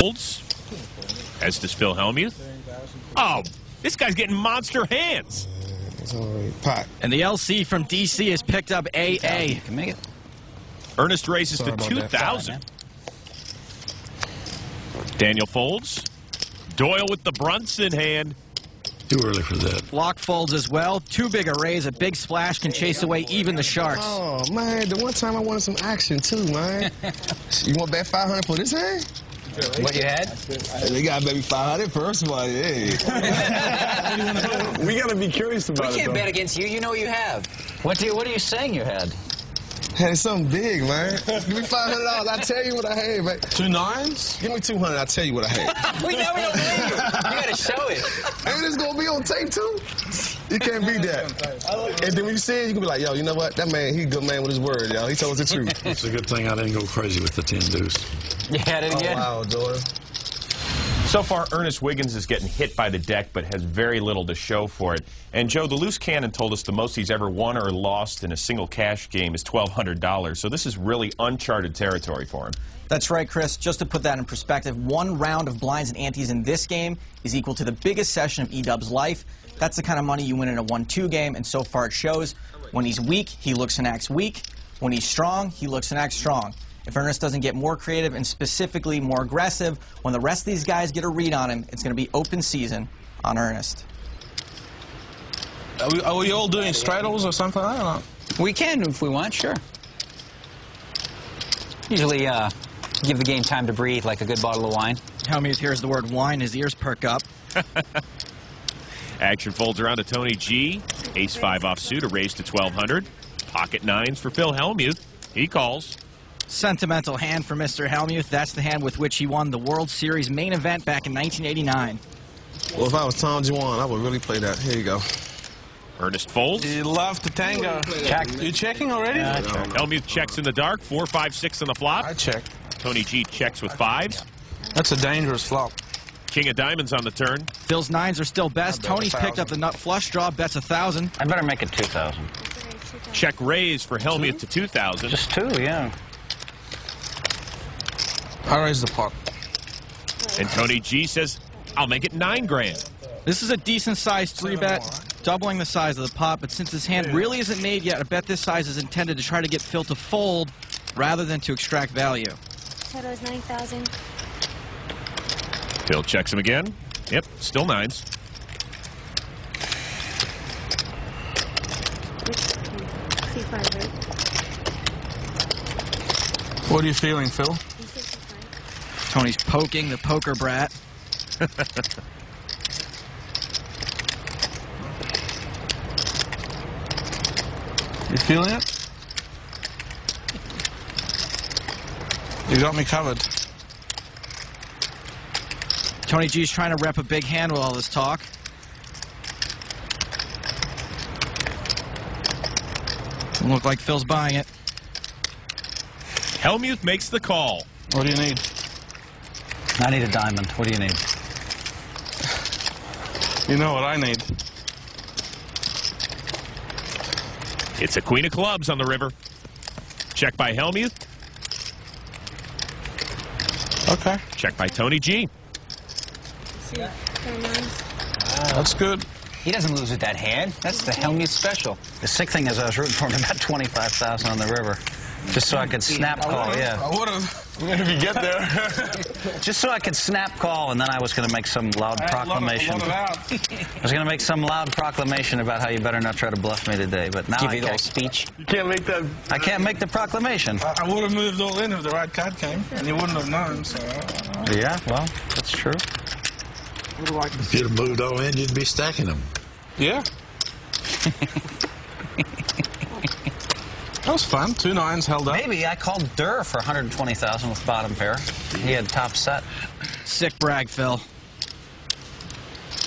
folds, as does Phil Hellmuth. Oh, this guy's getting monster hands. Pot. And the LC from DC has picked up AA. You can make it. Ernest raises to 2,000. Daniel folds. Doyle with the Brunson hand. Too early for that. Block folds as well. Too big a raise. A big splash can chase away even the Sharks. Oh, man, the one time I wanted some action, too, man. You want to bet 500 for this hand? What you had? They got maybe 500 first of all, hey. We got to be curious about it, We can't bet against you. You know what you have. What are you saying you had? Hey, something big, man. Give me $500. I'll tell you what I had, man. 2 9s? Give me 200. I'll tell you what I had. We know we don't believe you. You got to show it. And it's going to be on tape, too. You can't beat that. And then when you see it, you can be like, yo, you know what? That man, he a good man with his word, yo. He told us the truth. It's a good thing I didn't go crazy with the 10 deuce. You had it again? Oh, wow, Doyle. So far, Ernest Wiggins is getting hit by the deck, but has very little to show for it. And, Joe, the loose cannon told us the most he's ever won or lost in a single cash game is $1,200. So this is really uncharted territory for him. That's right, Chris. Just to put that in perspective, one round of blinds and antes in this game is equal to the biggest session of E-Dub's life. That's the kind of money you win in a 1-2 game, and so far it shows. When he's weak, he looks and acts weak. When he's strong, he looks and acts strong. If Ernest doesn't get more creative and specifically more aggressive, when the rest of these guys get a read on him, it's going to be open season on Ernest. Are we all doing straddles or something? I don't know. We can if we want, sure. Usually give the game time to breathe like a good bottle of wine. Hellmuth hears the word wine, his ears perk up. Action folds around to Tony G. Ace-5 offsuit, a raise to 1,200. Pocket nines for Phil Hellmuth. He calls. Sentimental hand for Mr. Hellmuth. That's the hand with which he won the World Series main event back in 1989. Well, if I was Tom Juwan, I would really play that. Here you go. Ernest folds. You love to tango. Check. You checking already? Hellmuth checks in the dark. 4, 5, 6 on the flop. I check. Tony G checks with 5s. That's a dangerous flop. King of diamonds on the turn. Phil's nines are still best. Tony's picked up the nut flush draw, bets 1,000. I better make it 2,000. Check raise for Hellmuth to 2,000. Just 2, yeah. I raise the pot. And Tony G says, I'll make it 9 grand. This is a decent-sized 3-bet, doubling the size of the pot, but since his hand really isn't made yet, a bet this size is intended to try to get Phil to fold rather than to extract value. Total is 9,000. Phil checks him again. Yep, still 9s. C5, right? What are you feeling, Phil? Tony's poking the poker brat. You feeling it? You got me covered. Tony G's trying to rep a big hand with all this talk. Doesn't look like Phil's buying it. Hellmuth makes the call. What do you need? I need a diamond. What do you need? You know what I need. It's a queen of clubs on the river. Check by Hellmuth. Okay. Check by Tony G. That's good. He doesn't lose with that hand. That's the Hellmuth special. The sick thing is I was rooting for him about 25,000 on the river. Just so I could snap call, yeah. I would have. If you get there. Just so I could snap call, and then I was going to make some loud proclamation. I was going to make some loud proclamation about how you better not try to bluff me today, but now I can't. Speech. You can't make that. I can't make the proclamation. I would have moved all in if the right card came, and you wouldn't have known, so. Yeah, well, that's true. If you'd have moved all in, you'd be stacking them. Yeah. That was fun. 2 9s held up. Maybe I called Durr for 120,000 with bottom pair. He had top set. Sick brag, Phil.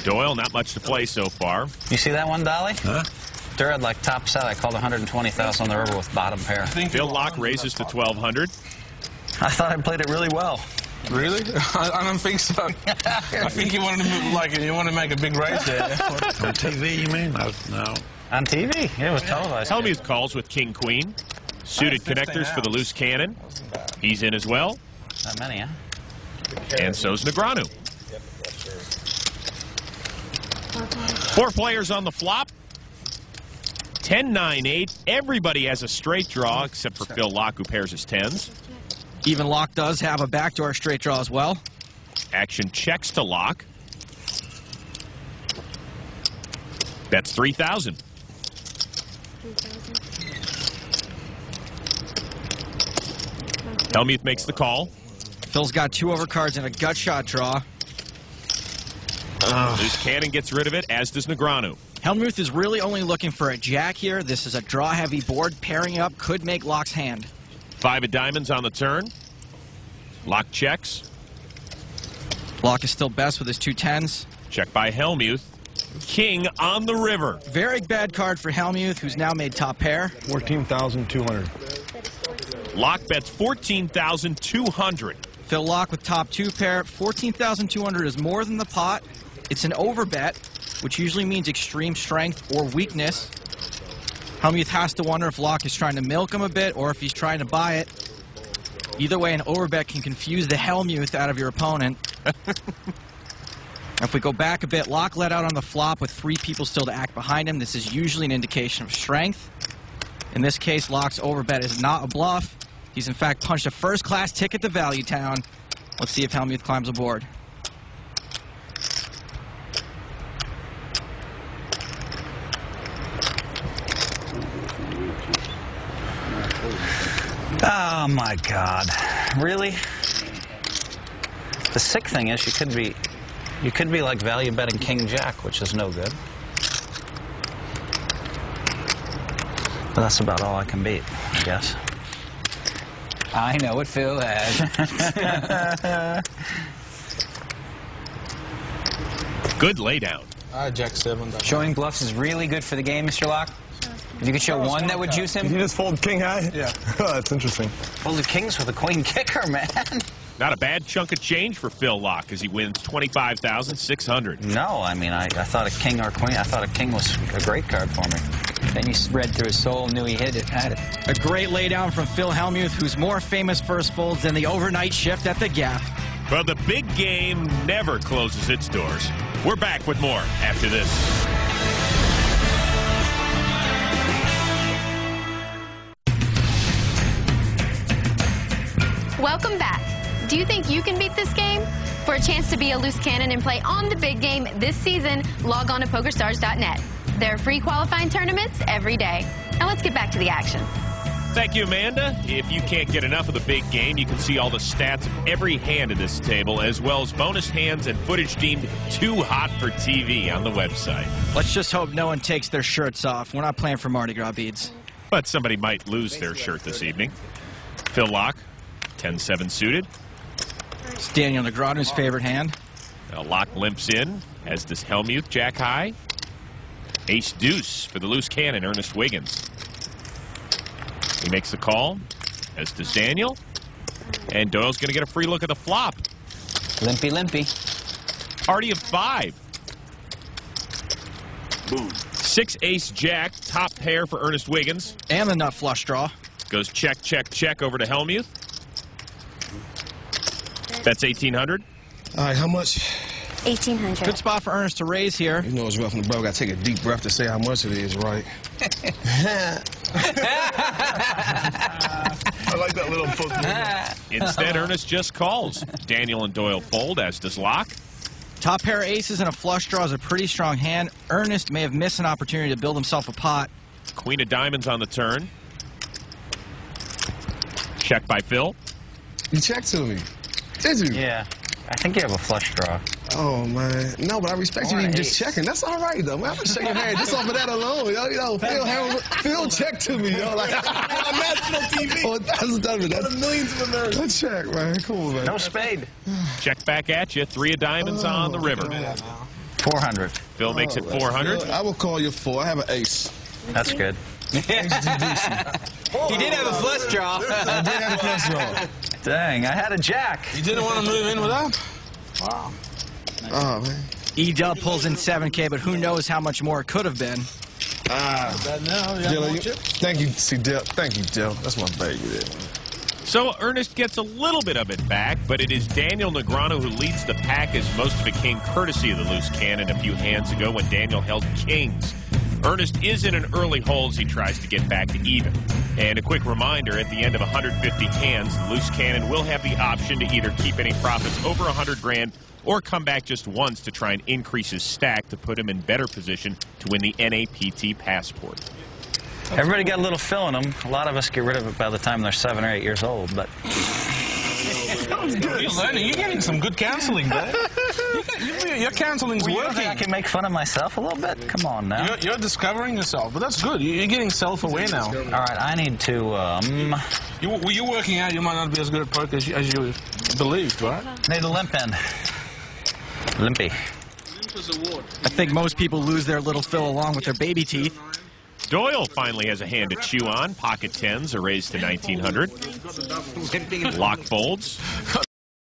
Doyle, not much to play so far. You see that one, Dolly? Huh? Durr had like top set. I called 120,000 on the river with bottom pair. Phil Lock raises to 1,200. I thought I played it really well. Really? I don't think so. I think you wanted to move, you want to make a big raise there. On TV, you mean? No. On TV? Yeah, it was televised. Hellmuth calls with King Queen. Suited connectors for the loose cannon. He's in as well. Not many, huh? And so's Negreanu. 4 players on the flop. 10, 9, 8. Everybody has a straight draw except for Phil Laak, who pairs his 10s. Even Laak does have a backdoor straight draw as well. Action checks to Laak. That's 3,000. 3,000. Hellmuth makes the call. Phil's got 2 overcards and a gut shot draw. Loose cannon gets rid of it, as does Negreanu. Hellmuth is really only looking for a jack here. This is a draw-heavy board. Pairing up could make Laak's hand. 5 of diamonds on the turn. Laak checks. Laak is still best with his 2 10s. Check by Hellmuth. King on the river. Very bad card for Hellmuth, who's now made top pair. 14,200. Laak bets 14,200. Phil Laak with top 2 pair. 14,200 is more than the pot. It's an overbet, which usually means extreme strength or weakness. Hellmuth has to wonder if Laak is trying to milk him a bit or if he's trying to buy it. Either way, an overbet can confuse the Hellmuth out of your opponent. If we go back a bit, Laak let out on the flop with 3 people still to act behind him. This is usually an indication of strength. In this case, Laak's overbet is not a bluff. He's in fact punched a first-class ticket to Value Town. Let's see if Hellmuth climbs aboard. Oh my God! Really? The sick thing is, you could be like value betting King Jack, which is no good. But that's about all I can beat, I guess. I know what Phil has. Good laydown. Jack 7. Showing bluffs is really good for the game, Mr. Laak. If you could show one that would juice him. Did you just fold king high? Yeah. That's interesting. Folded kings with a queen kicker, man. Not a bad chunk of change for Phil Laak as he wins 25,600. No, I mean, I thought a king or queen, I thought a king was a great card for me. Then you read through his soul, knew he had it. A great laydown from Phil Hellmuth, who's more famous first folds than the overnight shift at the Gap. But the big game never closes its doors. We're back with more after this. Welcome back. Do you think you can beat this game? For a chance to be a loose cannon and play on the big game this season, log on to PokerStars.net. There are free qualifying tournaments every day. Now let's get back to the action. Thank you, Amanda. If you can't get enough of the big game, you can see all the stats of every hand in this table, as well as bonus hands and footage deemed too hot for TV on the website. Let's just hope no one takes their shirts off. We're not playing for Mardi Gras beads. But somebody might lose their shirt this evening. Phil Laak, 10-7 suited. It's Daniel Negreanu's favorite hand. Now Laak limps in, as does Hellmuth, jack high. Ace deuce for the loose cannon, Ernest Wiggins. He makes the call, as does Daniel. And Doyle's going to get a free look at the flop. Limpy, limpy. Party of 5. Boom. 6 ace jack, top pair for Ernest Wiggins. And the nut flush draw. Goes check, check, check over to Hellmuth. That's 1,800. All right, how much? 1,800. Good spot for Ernest to raise here. You know it's rough on the bro. Got to take a deep breath to say how much it is, right? I like that little poke. Instead, Ernest just calls. Daniel and Doyle fold, as does Laak. Top pair of aces and a flush draw is a pretty strong hand. Ernest may have missed an opportunity to build himself a pot. Queen of diamonds on the turn. Check by Phil. You checked to me. Did you? Yeah. I think you have a flush draw. Oh, man. No, but I respect you even just checking. That's all right, though, man. I'm just shaking your hand just off of that alone. Yo, you know, Phil checked to me, yo. Like, on national TV. Oh, that's millions of Americans. Check, man. Cool, man. No spade. Check back at you. 3 of diamonds on the river. 400. Phil makes it 400. I will call you 4. I have an ace. That's good. He did have a flush draw. I did have a flush draw. Dang, I had a jack. You didn't want to move in with that? Wow. Oh, man. E-Dub pulls in 7K, but who knows how much more it could have been. Thank you. See, Dip. Thank you, Dip. That's my baby there. So Ernest gets a little bit of it back, but it is Daniel Negreanu who leads the pack, as most of it came courtesy of the loose cannon a few hands ago when Daniel held kings. Ernest is in an early hole as he tries to get back to even. And a quick reminder, at the end of 150 hands, the loose cannon will have the option to either keep any profits over 100 grand or come back just once to try and increase his stack to put him in better position to win the NAPT passport. Everybody got a little fill in them. A lot of us get rid of it by the time they're 7 or 8 years old, but... You're learning. You're getting some good counseling, man. Your counseling's working. You think I can make fun of myself a little bit? Come on now. You're discovering yourself, but that's good. You're getting self-aware now. All right, I need to, You're working out. You might not be as good at poker as you believed, right? Need a limp end. Limpy. I think most people lose their little fill along with their baby teeth. Doyle finally has a hand to chew on. Pocket tens are raised to 1,900. Lock folds.